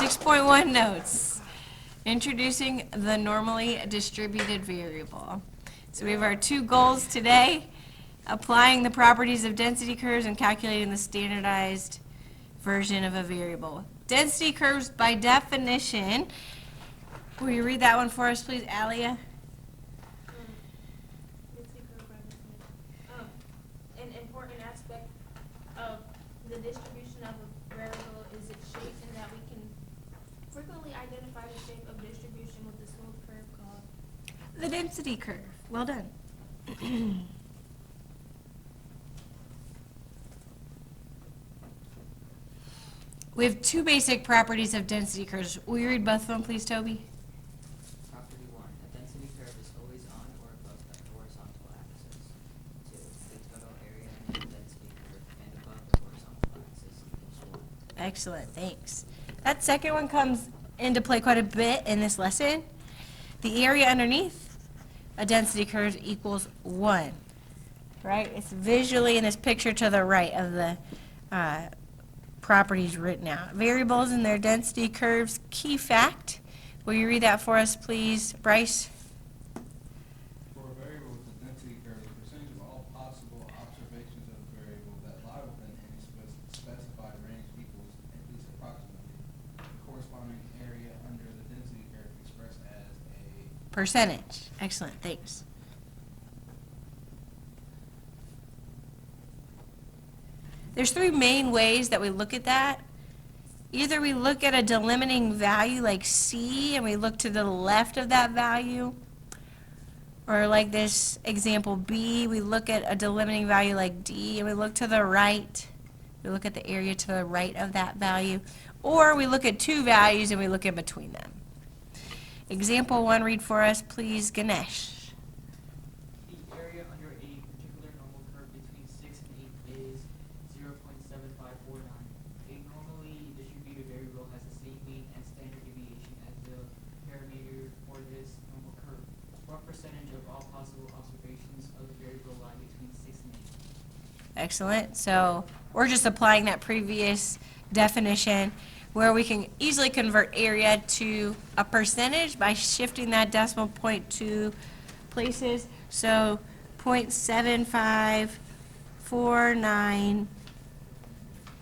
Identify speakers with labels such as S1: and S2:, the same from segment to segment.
S1: 6.1 notes. Introducing the normally distributed variable. So we have our two goals today, applying the properties of density curves and calculating the standardized version of a variable. Density curves, by definition, will you read that one for us, please, Alia?
S2: An important aspect of the distribution of a variable is its shape, in that we can frequently identify the shape of distribution with a smooth curve called
S1: The density curve. Well done. We have two basic properties of density curves. Will you read both of them, please, Toby?
S3: Property 1, a density curve is always on or above the horizontal axis. 2, the total area under the density curve and above the horizontal axis equals 1.
S1: Excellent, thanks. That second one comes into play quite a bit in this lesson. The area underneath a density curve equals 1, right? It's visually in this picture to the right of the properties written out. Variables and their density curves, key fact. Will you read that for us, please, Bryce?
S4: For a variable with a density curve, the percentage of all possible observations of the variable that lie within any specified range equals, at least approximately, the corresponding area under the density curve expressed as a
S1: Percentage. Excellent, thanks. There's three main ways that we look at that. Either we look at a delimiting value like C and we look to the left of that value, or like this example B, we look at a delimiting value like D and we look to the right. We look at the area to the right of that value. Or we look at two values and we look in between them. Example 1, read for us, please, Ganesh.
S3: The area under a particular normal curve between 6 and 8 is 0.7549. A normally distributed variable has the same mean and standard deviation as the parameter for this normal curve. What percentage of all possible observations of the variable lie between 6 and 8?
S1: Excellent. So we're just applying that previous definition where we can easily convert area to a percentage by shifting that decimal point 2 places. So 0.7549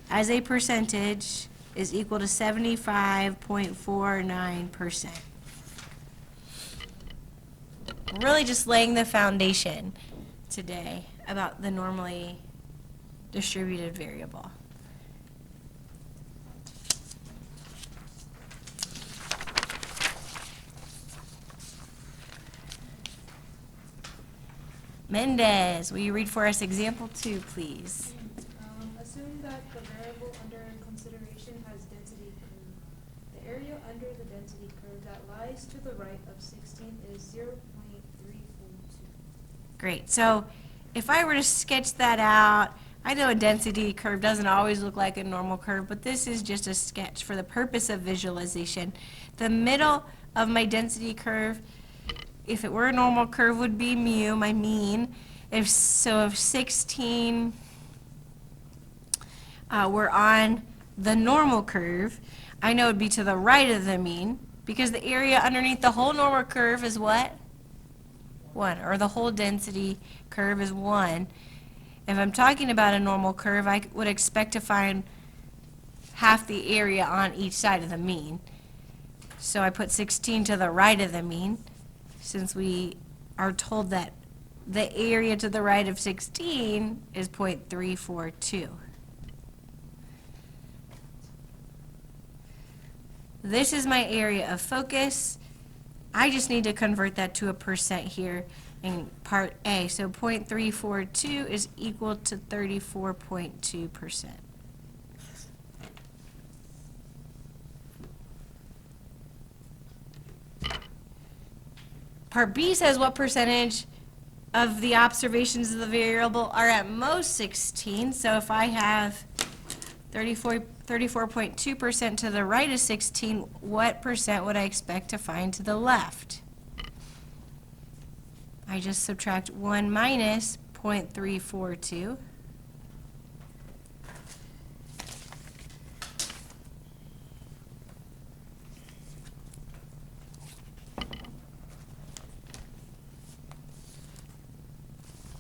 S1: as a percentage is equal to 75.49%. Really just laying the foundation today about the normally distributed variable. Mendez, will you read for us example 2, please?
S2: Assume that the variable under consideration has density curve. The area under the density curve that lies to the right of 16 is 0.342.
S1: Great. So if I were to sketch that out, I know a density curve doesn't always look like a normal curve, but this is just a sketch for the purpose of visualization. The middle of my density curve, if it were a normal curve, would be mu, my mean. If 16 were on the normal curve, I know it would be to the right of the mean, because the area underneath the whole normal curve is what? 1, or the whole density curve is 1. If I'm talking about a normal curve, I would expect to find half the area on each side of the mean. So I put 16 to the right of the mean, since we are told that the area to the right of 16 is 0.342. This is my area of focus. I just need to convert that to a percent here in part A. So 0.342 is equal to 34.2%. Part B says what percentage of the observations of the variable are at most 16. So if I have 34.2% to the right of 16, what percent would I expect to find to the left? I just subtract 1 minus 0.342.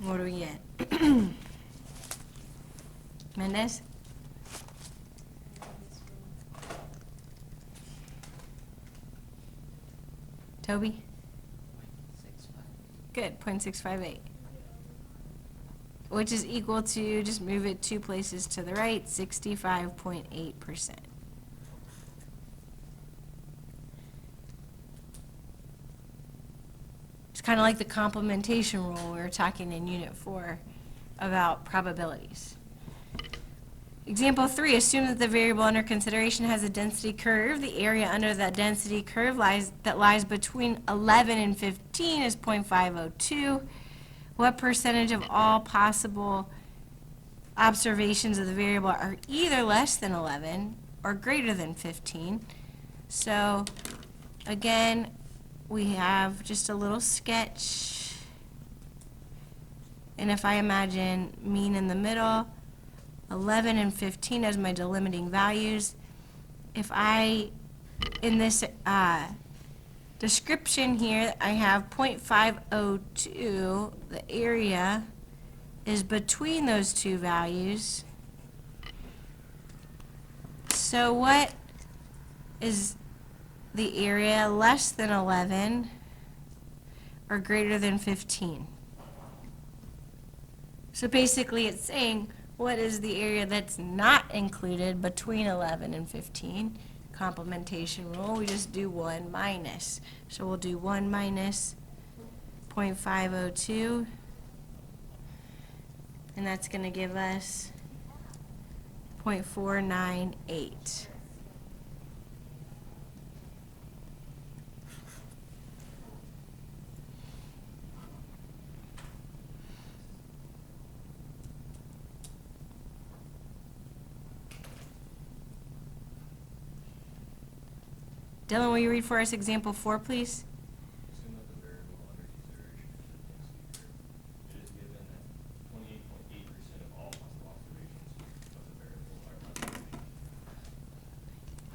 S1: What do we get? Mendez? Toby?
S3: 0.65.
S1: Good, 0.658. Which is equal to, just move it 2 places to the right, 65.8%. It's kind of like the complementation rule we were talking in Unit 4 about probabilities. Example 3, assume that the variable under consideration has a density curve. The area under that density curve that lies between 11 and 15 is 0.502. What percentage of all possible observations of the variable are either less than 11 or greater than 15? So, again, we have just a little sketch. And if I imagine mean in the middle, 11 and 15 as my delimiting values, if I, in this description here, I have 0.502, the area is between those two values. So what is the area less than 11 or greater than 15? So basically it's saying, what is the area that's not included between 11 and 15? Complementation rule, we just do 1 minus. So we'll do 1 minus 0.502, and that's going to give us 0.498. Dylan, will you read for us example 4, please?
S5: Assume that the variable under consideration is the density curve. It is given that 28.8% of all possible observations of the variable are conservation.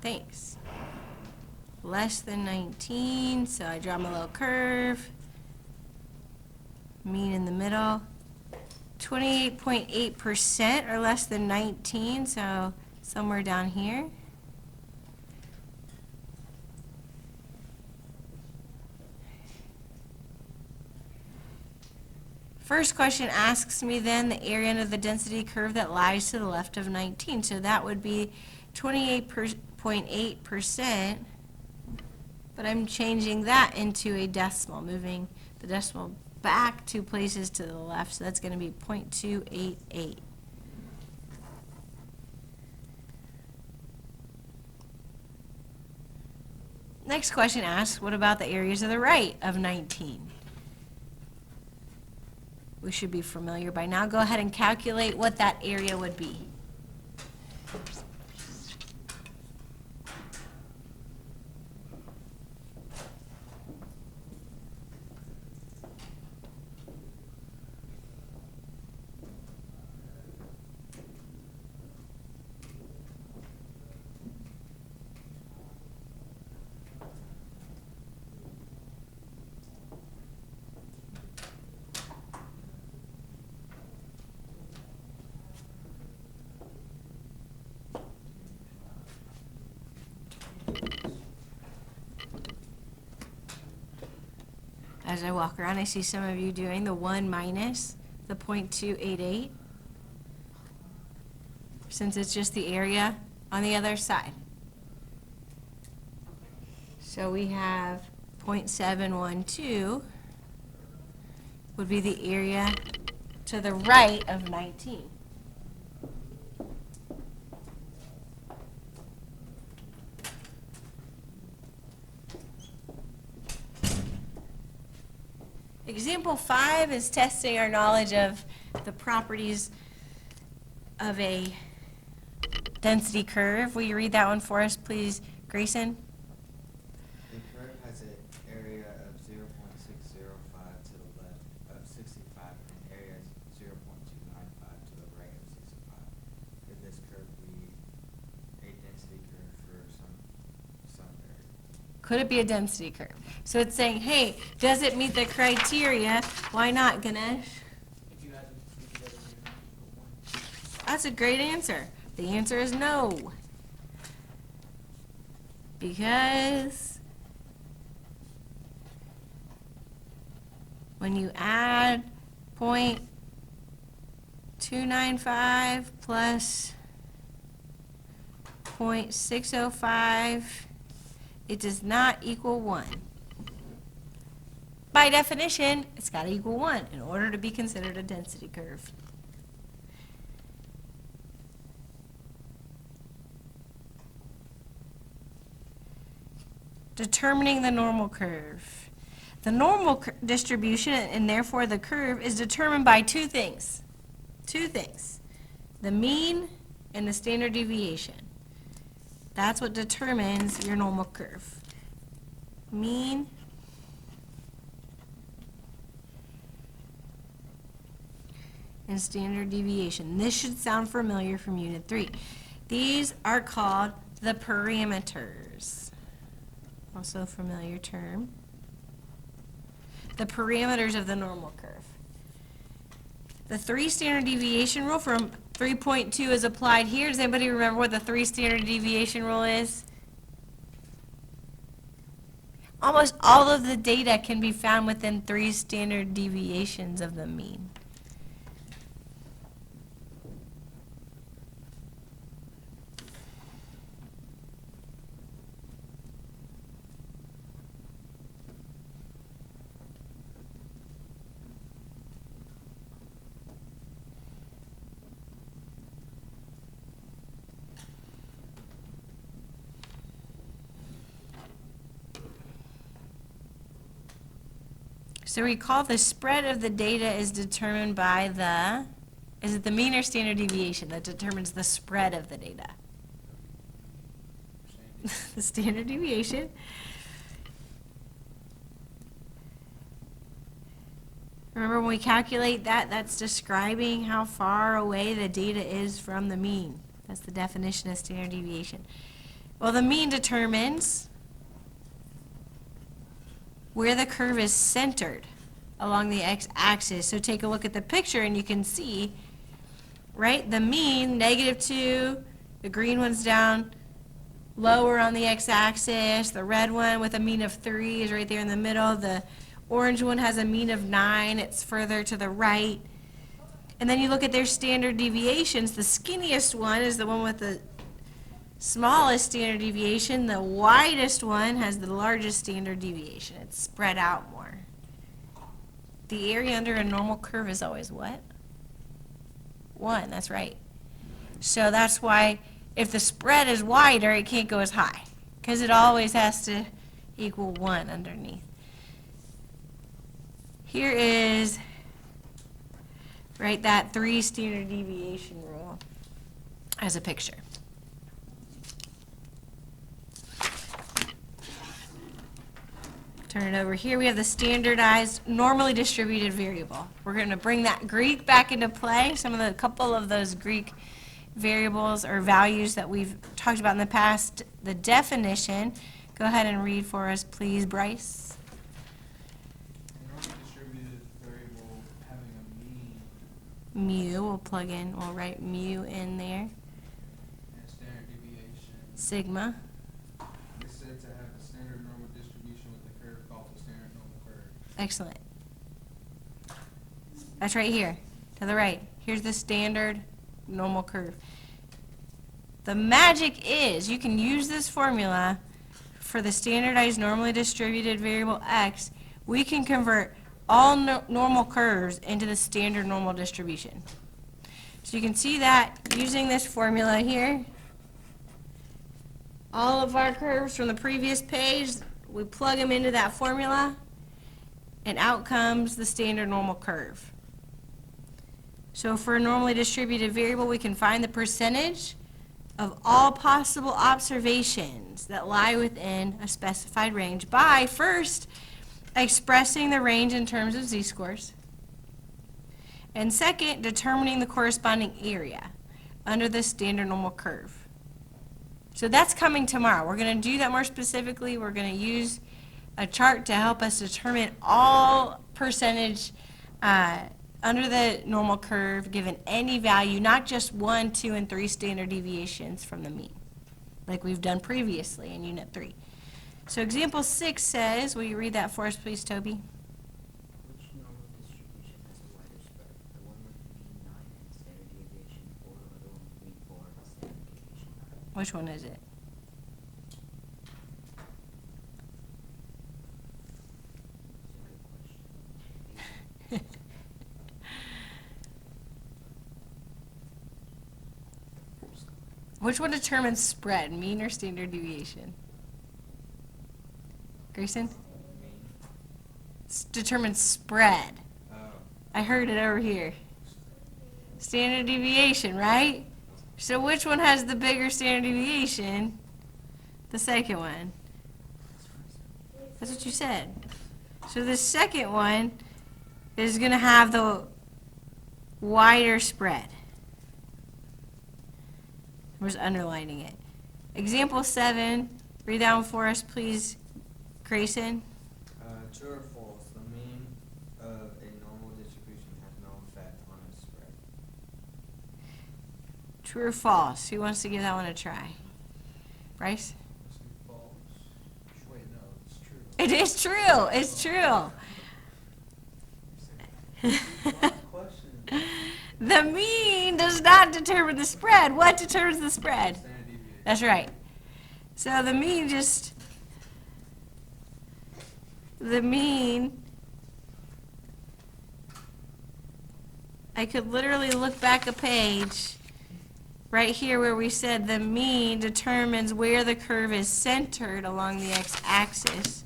S1: Thanks. Less than 19, so I draw my little curve. Mean in the middle. 28.8% or less than 19, so somewhere down here. First question asks me then the area under the density curve that lies to the left of 19. So that would be 28.8%, but I'm changing that into a decimal, moving the decimal back 2 places to the left, so that's going to be 0.288. Next question asks, what about the areas to the right of 19? We should be familiar by now. Go ahead and calculate what that area would be. As I walk around, I see some of you doing the 1 minus the 0.288, since it's just the area on the other side. So we have 0.712 would be the area to the right of 19. Example 5 is testing our knowledge of the properties of a density curve. Will you read that one for us, please, Grayson?
S6: The curve has an area of 0.605 to the left of 65 and an area of 0.295 to the right of 65. Could this curve be a density curve for some variable?
S1: Could it be a density curve? So it's saying, hey, does it meet the criteria? Why not, Ganesh?
S3: If you
S1: That's a great answer. The answer is no. Because when you add 0.295 plus 0.605, it does not equal 1. By definition, it's got to equal 1 in order to be considered a density curve. Determining the normal curve. The normal distribution, and therefore the curve, is determined by two things. Two things. The mean and the standard deviation. That's what determines your normal curve. Mean and standard deviation. This should sound familiar from Unit 3. These are called the parameters. Also a familiar term. The parameters of the normal curve. The 3 standard deviation rule from 3.2 is applied here. Does anybody remember what the 3 standard deviation rule is? Almost all of the data can be found within 3 standard deviations of the mean. So recall the spread of the data is determined by the, is it the mean or standard deviation that determines the spread of the data? The standard deviation. Remember when we calculate that, that's describing how far away the data is from the mean. That's the definition of standard deviation. Well, the mean determines where the curve is centered along the x-axis. So take a look at the picture and you can see, right, the mean, -2, the green one's down lower on the x-axis, the red one with a mean of 3 is right there in the middle, the orange one has a mean of 9, it's further to the right. And then you look at their standard deviations, the skinniest one is the one with the smallest standard deviation, the widest one has the largest standard deviation. It's spread out more. The area under a normal curve is always what? 1, that's right. So that's why if the spread is wider, it can't go as high, because it always has to equal 1 underneath. Here is, right, that 3 standard deviation rule as a picture. Turn it over here. We have the standardized, normally distributed variable. We're going to bring that Greek back into play. A couple of those Greek variables or values that we've talked about in the past. The definition. Go ahead and read for us, please, Bryce.
S4: A normally distributed variable having a mean
S1: Mu. We'll plug in. We'll write mu in there.
S4: and standard deviation
S1: Sigma.
S4: is said to have a standard normal distribution with the curve called the standard normal curve.
S1: Excellent. That's right here, to the right. Here's the standard normal curve. The magic is you can use this formula for the standardized normally distributed variable x. We can convert all normal curves into the standard normal distribution. So you can see that using this formula here. All of our curves from the previous page, we plug them into that formula, and out comes the standard normal curve. So for a normally distributed variable, we can find the percentage of all possible observations that lie within a specified range by first expressing the range in terms of z-scores, and second, determining the corresponding area under the standard normal curve. So that's coming tomorrow. We're going to do that more specifically. We're going to use a chart to help us determine all percentage under the normal curve, given any value, not just 1, 2, and 3 standard deviations from the mean, like we've done previously in Unit 3. So example 6 says, will you read that for us, please, Toby?
S7: Which normal distribution has a wider spread? The one with mean 9 and standard deviation 4, or the one with mean 4 and standard deviation 9?
S1: Which one is it?
S7: It's a good question.
S1: Which one determines spread, mean or standard deviation? Grayson? Determines spread.
S6: Oh,
S1: I heard it over here. Standard deviation, right? So which one has the bigger standard deviation? The second one. That's what you said. So the second one is going to have the wider spread. I'm just underlining it. Example 7, read that one for us, please, Grayson.
S6: true or false, the mean of a normal distribution has no effect on its spread.
S1: True or false? Who wants to give that one a try? Bryce?
S4: Let's do false. Wait, no, it's true.
S1: It is true. It's true.
S4: Question.
S1: The mean does not determine the spread. What determines the spread?
S4: Standard deviation.
S1: That's right. So the mean I could literally look back a page right here where we said the mean determines where the curve is centered along the x-axis.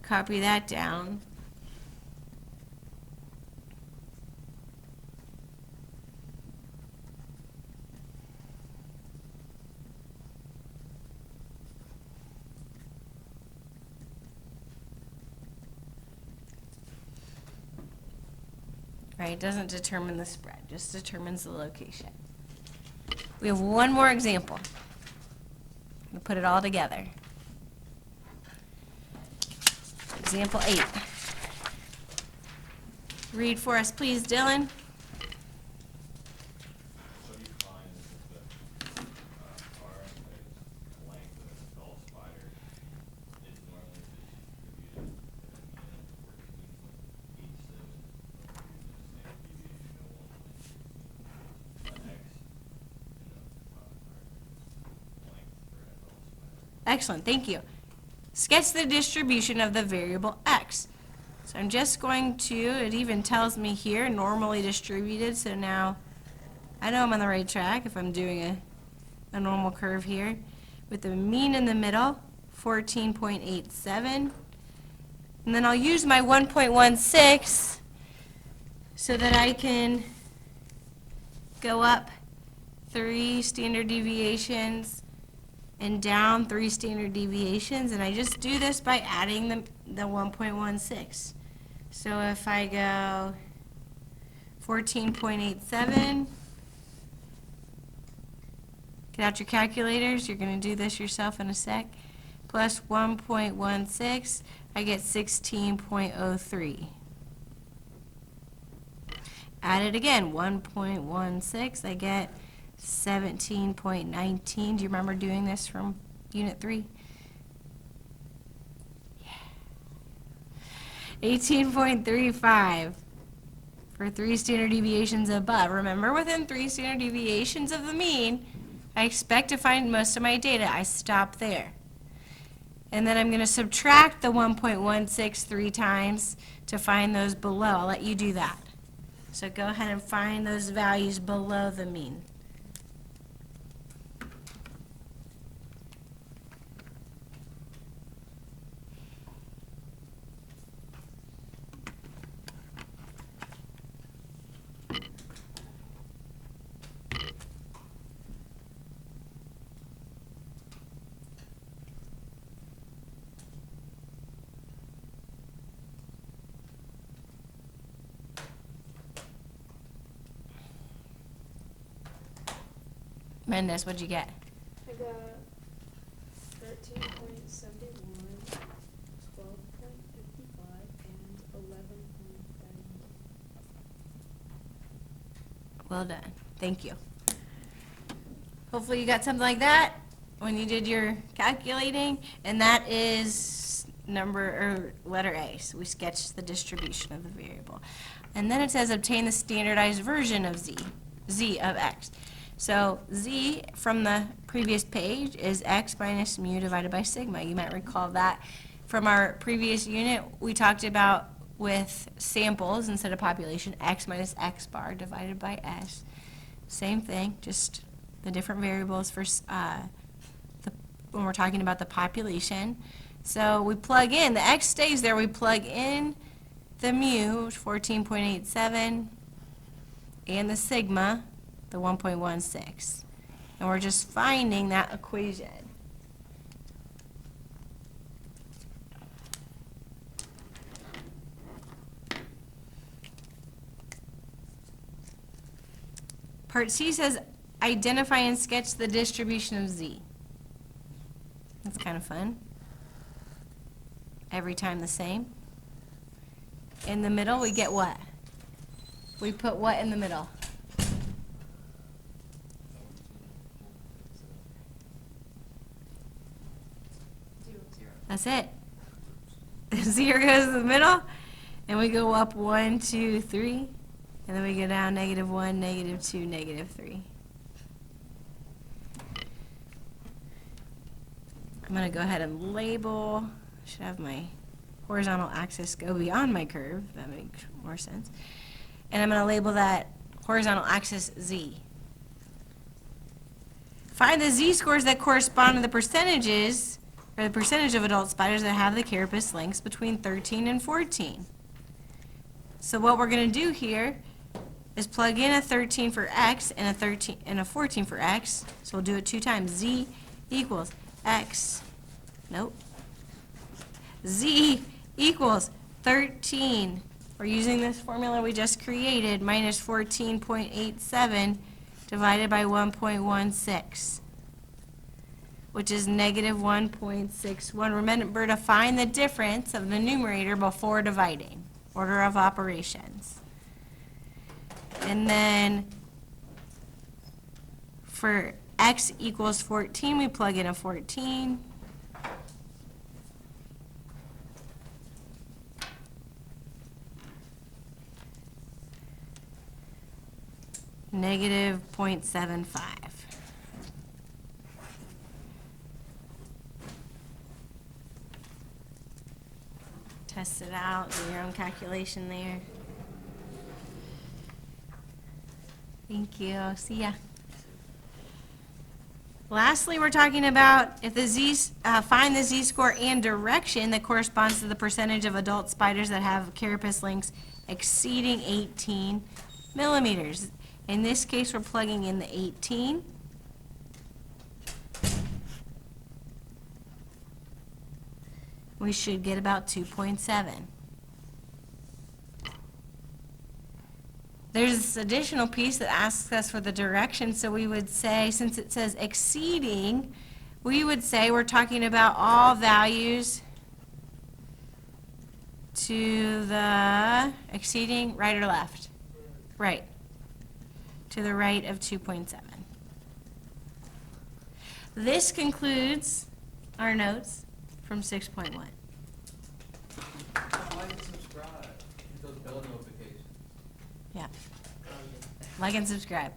S1: Copy that down. Right, it doesn't determine the spread, just determines the location. We have one more example. We'll put it all together. Example 8. Read for us, please, Dylan.
S5: What do you find is that the length of an adult spider is normally distributed at a mean of 14.87 x length for an adult spider.
S1: Excellent, thank you. Sketch the distribution of the variable x. So I'm just going to, it even tells me here, normally distributed, so now I know I'm on the right track if I'm doing a normal curve here. With the mean in the middle, 14.87. And then I'll use my 1.16 so that I can go up 3 standard deviations and down 3 standard deviations, and I just do this by adding the 1.16. So if I go 14.87, get out your calculators, you're going to do this yourself in a sec, plus 1.16, I get 16.03. Add it again, 1.16, I get 17.19. Do you remember doing this from Unit 3? Yeah. 18.35 for 3 standard deviations above. Remember, within 3 standard deviations of the mean, I expect to find most of my data. I stop there. And then I'm going to subtract the 1.16 3 times to find those below. I'll let you do that. So go ahead and find those values below the mean. Mendez, what'd you get?
S2: I got 13.71, 12.55, and 11.31.
S1: Well done. Thank you. Hopefully you got something like that when you did your calculating, and that is letter A. So we sketched the distribution of the variable. And then it says obtain the standardized version of z of x. So z from the previous page is x minus mu divided by sigma. You might recall that from our previous unit, we talked about with samples instead of population, x minus x bar divided by s. Same thing, just the different variables for when we're talking about the population. So we plug in, the x stays there, we plug in the mu, 14.87, and the sigma, the 1.16. And we're just finding that equation. Part C says identify and sketch the distribution of z. That's kind of fun. Every time the same. In the middle, we get what? We put what in the middle? That's it. 0 goes in the middle, and we go up 1, 2, 3, and then we go down -1, -2, -3. I'm going to go ahead and label. I should have my horizontal axis go beyond my curve. That makes more sense. And I'm going to label that horizontal axis z. Find the z-scores that correspond to the percentages, or the percentage of adult spiders that have the carapace lengths between 13 and 14. So what we're going to do here is plug in a 13 for x and a 14 for x. So we'll do it 2 times. Z equals x, nope, z equals 13. We're using this formula we just created, minus 14.87 divided by 1.16, which is -1.61. Remember to find the difference of the numerator before dividing, order of operations. And then for x equals 14, we plug in a 14. -0.75. Test it out, do your own calculation there. Thank you. See ya. Lastly, we're talking about if the find the z-score and direction that corresponds to the percentage of adult spiders that have carapace lengths exceeding 18 millimeters. In this case, we're plugging in the 18. We should get about 2.7. There's this additional piece that asks us for the direction, so we would say, since it says exceeding, we would say we're talking about all values to the exceeding right or left? Right. To the right of 2.7. This concludes our notes from 6.1.
S4: Like and subscribe. Hit those bell notifications.
S1: Yeah. Like and subscribe.